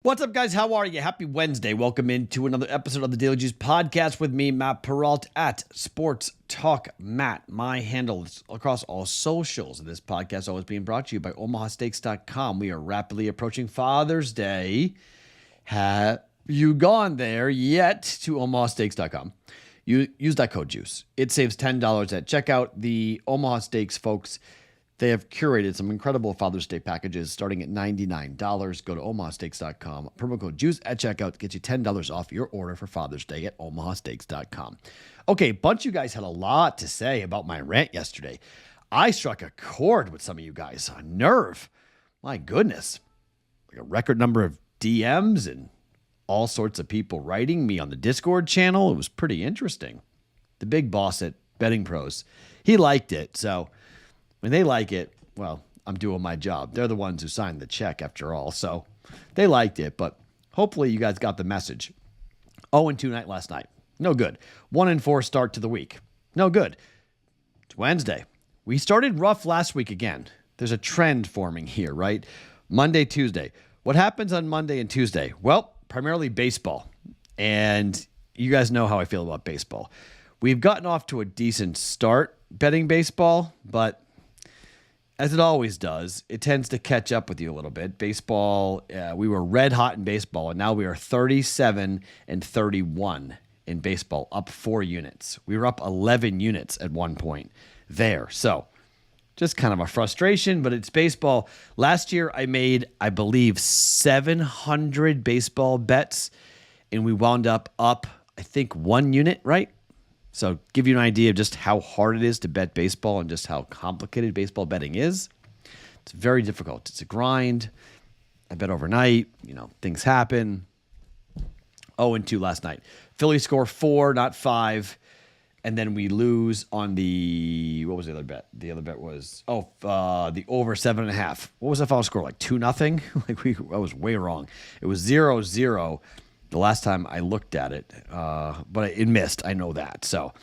What's up, guys? How are you? Happy Wednesday. Welcome into another episode of the Daily Juice podcast with me, Matt Perrault, at Sports Talk Matt. My handle is across all socials. This podcast is always being brought to you by OmahaSteaks.com. We are rapidly approaching Father's Day. Have you gone there yet to OmahaSteaks.com? Use that code JUICE. It saves $10 at checkout. The Omaha Steaks folks, they have curated some incredible Father's Day packages starting at $99. Go to omahasteaks.com. Promo code JUICE at checkout to get you $10 off your order for Father's Day at omahasteaks.com. Okay, a bunch of you guys had a lot to say about my rant yesterday. I struck a chord with some of you guys. A nerve. My goodness. Like a record number of DMs and all sorts of people writing me on the Discord channel. It was pretty interesting. The big boss at BettingPros, he liked it. So when they like it, well, I'm doing my job. They're the ones who signed the check after all. So they liked it, but hopefully you guys got the message. 0-2 night last night. No good. 1-4 start to the week. No good. It's Wednesday. We started rough last week again. There's a trend forming here, right? Monday, Tuesday. What happens on Monday and Tuesday? Well, primarily baseball. And you guys know how I feel about baseball. We've gotten off to a decent start betting baseball, but as it always does, it tends to catch up with you a little bit. Baseball, we were red hot in baseball, and now we are 37-31 in baseball, up 4 units. We were up 11 units at one point there. So just kind of a frustration, but it's baseball. Last year, I made, I believe, 700 baseball bets, and we wound up, I think, 1 unit, right? So give you an idea of just how hard it is to bet baseball and just how complicated baseball betting is. It's very difficult. It's a grind. I bet overnight. Things happen. 0-2 last night. Phillies score 4, not 5. And then we lose on the, what was the other bet? The other bet was, the over 7.5. What was the final score? Like 2-0? I was way wrong. It was 0-0 the last time I looked at it, but it missed. I know that. So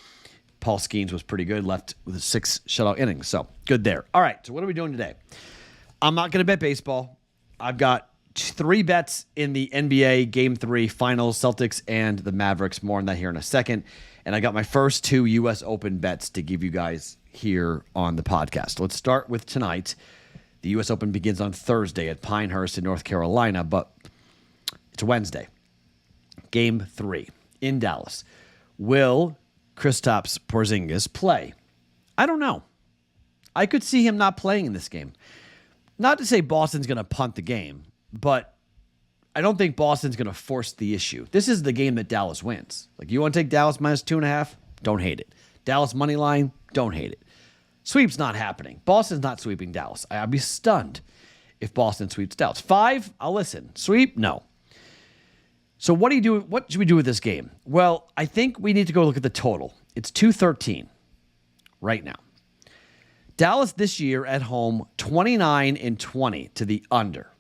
Paul Skeens was pretty good, left with 6 shutout innings. So good there. All right, so what are we doing today? I'm not going to bet baseball. I've got 3 bets in the NBA Game 3 Finals, Celtics and the Mavericks. More on that here in a second. And I got my first 2 U.S. Open bets to give you guys here on the podcast. Let's start with tonight. The U.S. Open begins on Thursday at Pinehurst in North Carolina, but it's Wednesday. Game 3 in Dallas. Will Kristaps Porzingis play? I don't know. I could see him not playing in this game. Not to say Boston's going to punt the game, but I don't think Boston's going to force the issue. This is the game that Dallas wins. Like, you want to take Dallas minus 2.5? Don't hate it. Dallas money line? Don't hate it. Sweep's not happening. Boston's not sweeping Dallas. I'd be stunned if Boston sweeps Dallas. 5, I'll listen. Sweep? No. So what do you do? What should we do with this game? Well, I think we need to go look at the total. It's 213 right now. Dallas this year at home, 29-20 to the under.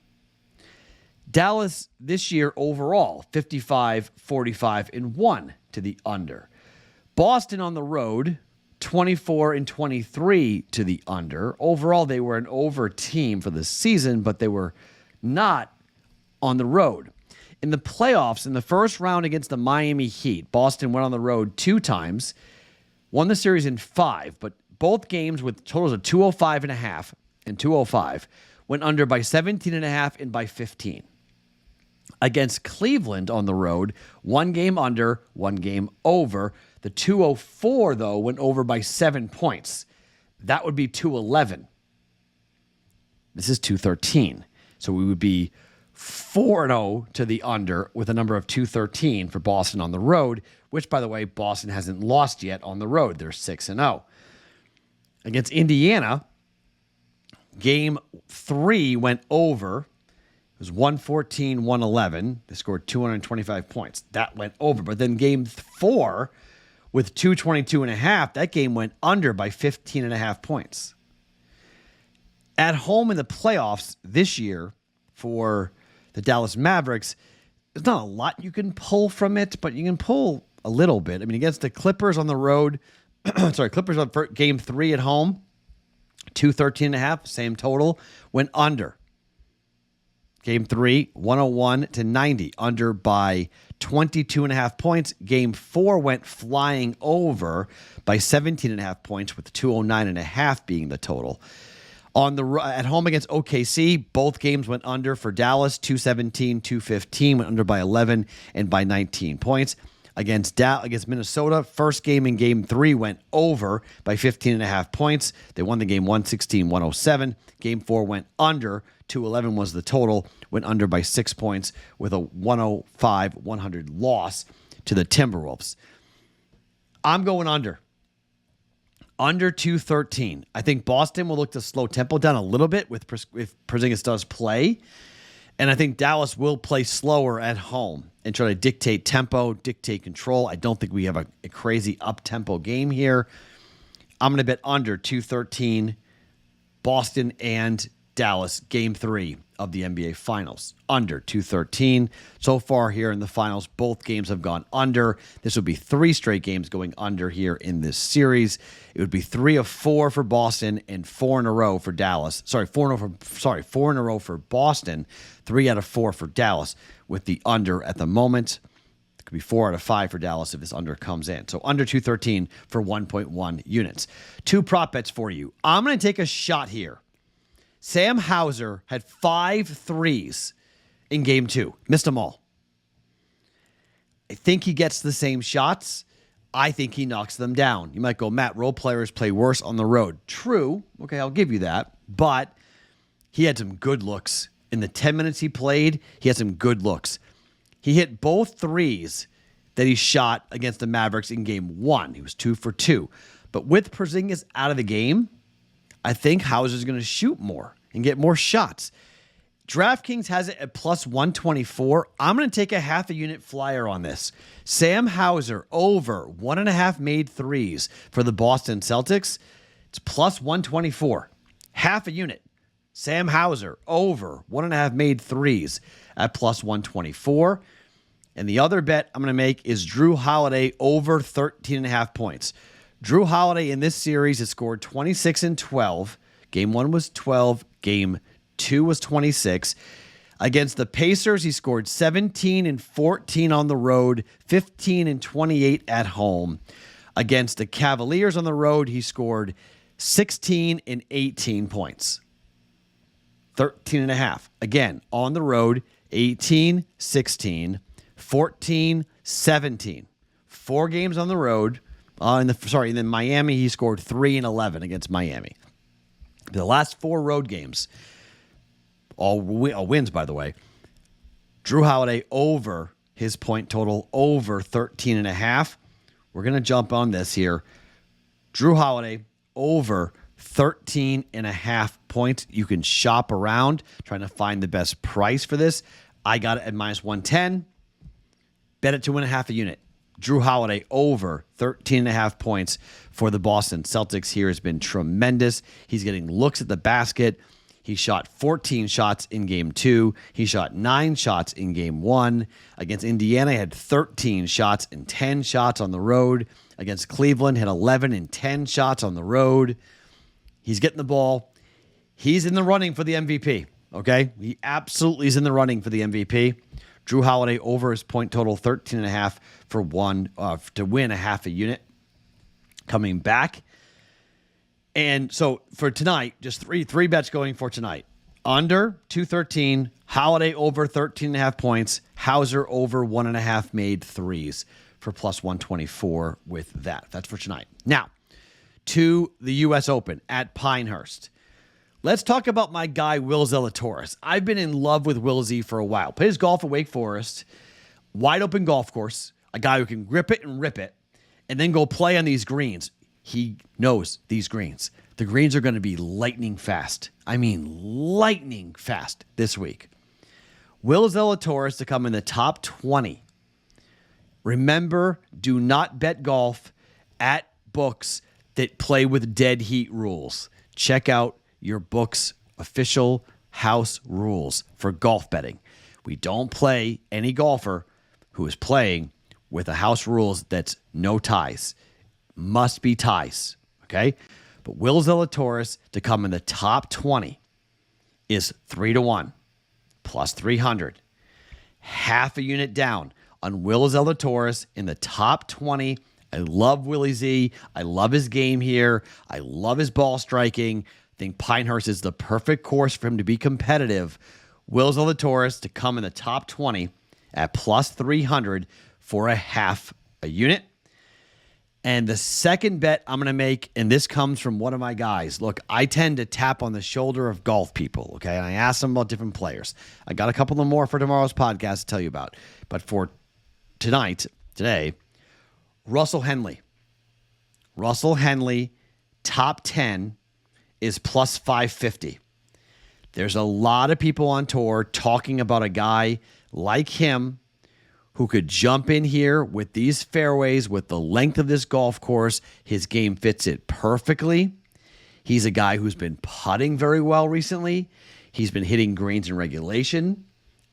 Dallas this year overall, 55-45-1 to the under. Boston on the road, 24-23 to the under. Overall, they were an over team for the season, but they were not on the road. In the playoffs, in the first round against the Miami Heat, Boston went on the road 2 times, won the series in 5, but both games with totals of 205.5 and 205 went under by 17.5 and by 15. Against Cleveland on the road, 1 game under, 1 game over. The 204, though, went over by 7 points. That would be 211. This is 213. So we would be 4-0 to the under with a number of 213 for Boston on the road, which, by the way, Boston hasn't lost yet on the road. They're 6-0. Against Indiana, game 3 went over. It was 114-111. They scored 225 points. That went over. But then game 4 with 222.5, that game went under by 15.5 points. At home in the playoffs this year for the Dallas Mavericks, there's not a lot you can pull from it, but you can pull a little bit. I mean, against the Clippers on the road, Clippers on game 3 at home, 213.5, same total, went under. Game 3, 101-90, under by 22.5 points. Game 4 went flying over by 17.5 points, with 209.5 being the total. At home against OKC, both games went under for Dallas. 217-215 went under by 11 and by 19 points. Against Minnesota, first game in Game 3 went over by 15.5 points. They won the game 116-107. Game 4 went under. 211 was the total. Went under by 6 points with a 105-100 loss to the Timberwolves. I'm going under. Under 213. I think Boston will look to slow tempo down a little bit if Porzingis does play. And I think Dallas will play slower at home and try to dictate tempo, dictate control. I don't think we have a crazy up-tempo game here. I'm going to bet under 213, Boston and Dallas, Game 3 of the NBA Finals. Under 213. So far here in the Finals, both games have gone under. This would be 3 straight games going under here in this series. It would be 3 of 4 for Boston and 4 in a row for Dallas. 4 in a row for Boston, 3 out of 4 for Dallas with the under at the moment. It could be 4 out of 5 for Dallas if this under comes in. So under 213 for 1.1 units. 2 prop bets for you. I'm going to take a shot here. Sam Hauser had 5 threes in Game 2. Missed them all. I think he gets the same shots. I think he knocks them down. You might go, Matt, role players play worse on the road. True. Okay, I'll give you that. But he had some good looks. In the 10 minutes he played, he had some good looks. He hit both threes that he shot against the Mavericks in Game 1. He was 2 for 2. But with Porzingis out of the game, I think Hauser's going to shoot more and get more shots. DraftKings has it at plus 124. I'm going to take a half a unit flyer on this. Sam Hauser over 1.5 made threes for the Boston Celtics. It's plus 124. Half a unit. Sam Hauser over 1.5 made threes at plus 124. And the other bet I'm going to make is Drew Holiday over 13.5 points. Drew Holiday in this series has scored 26 and 12. Game 1 was 12. Game 2 was 26. Against the Pacers, he scored 17 and 14 on the road, 15 and 28 at home. Against the Cavaliers on the road, he scored 16 and 18 points. 13.5. Again, on the road, 18, 16, 14, 17. 4 games on the road. And then Miami, he scored 3 and 11 against Miami. The last 4 road games, all wins, by the way. Drew Holiday over his point total, over 13.5. We're going to jump on this here. Drew Holiday over 13.5 points. You can shop around trying to find the best price for this. I got it at minus 110. Bet it to win a half a unit. Drew Holiday over 13.5 points for the Boston Celtics here has been tremendous. He's getting looks at the basket. He shot 14 shots in Game 2. He shot 9 shots in Game 1. Against Indiana, he had 13 shots and 10 shots on the road. Against Cleveland, had 11 and 10 shots on the road. He's getting the ball. He's in the running for the MVP, okay? He absolutely is in the running for the MVP. Drew Holiday over his point total, 13.5 for to win a half a unit. Coming back. And so for tonight, just three bets going for tonight. Under 213, Holiday over 13.5 points, Hauser over 1.5 made threes for plus 124 with that. That's for tonight. Now, to the U.S. Open at Pinehurst. Let's talk about my guy, Will Zalatoris. I've been in love with Will Z for a while. Plays golf at Wake Forest, wide open golf course, a guy who can grip it and rip it, and then go play on these greens. He knows these greens. The greens are going to be lightning fast. I mean, lightning fast this week. Will Zalatoris to come in the top 20. Remember, do not bet golf at books that play with dead heat rules. Check out your book's official house rules for golf betting. We don't play any golfer who is playing with a house rules that's no ties. Must be ties, okay? But Will Zalatoris to come in the top 20 is 3-1, plus 300. Half a unit down on Will Zalatoris in the top 20. I love Willie Z. I love his game here. I love his ball striking. I think Pinehurst is the perfect course for him to be competitive. Will Zalatoris to come in the top 20 at plus 300 for a half a unit. And the second bet I'm going to make, and this comes from one of my guys. Look, I tend to tap on the shoulder of golf people, okay? And I ask them about different players. I got a couple of more for tomorrow's podcast to tell you about. But for today, Russell Henley. Russell Henley, top 10, is plus 550. There's a lot of people on tour talking about a guy like him who could jump in here with these fairways, with the length of this golf course. His game fits it perfectly. He's a guy who's been putting very well recently. He's been hitting greens in regulation.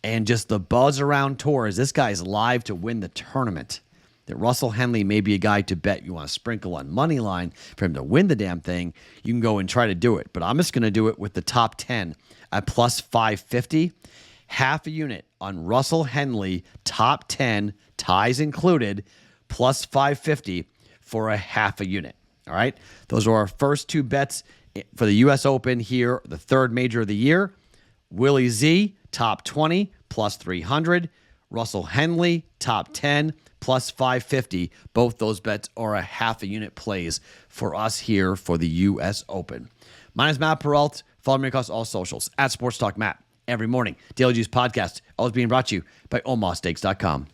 And just the buzz around tour is this guy's live to win the tournament. That Russell Henley may be a guy to bet. You want to sprinkle on money line for him to win the damn thing, you can go and try to do it. But I'm just going to do it with the top 10 at plus 550. Half a unit on Russell Henley, top 10, ties included, plus 550 for a half a unit. All right? Those are our first two bets for the U.S. Open here, the third major of the year. Willie Z, top 20, plus 300. Russell Henley, top 10, plus 550. Both those bets are a half a unit plays for us here for the U.S. Open. My name is Matt Perrault. Follow me across all socials at Sports Talk Matt. Every morning, Daily Juice Podcast, always being brought to you by OmahaSteaks.com.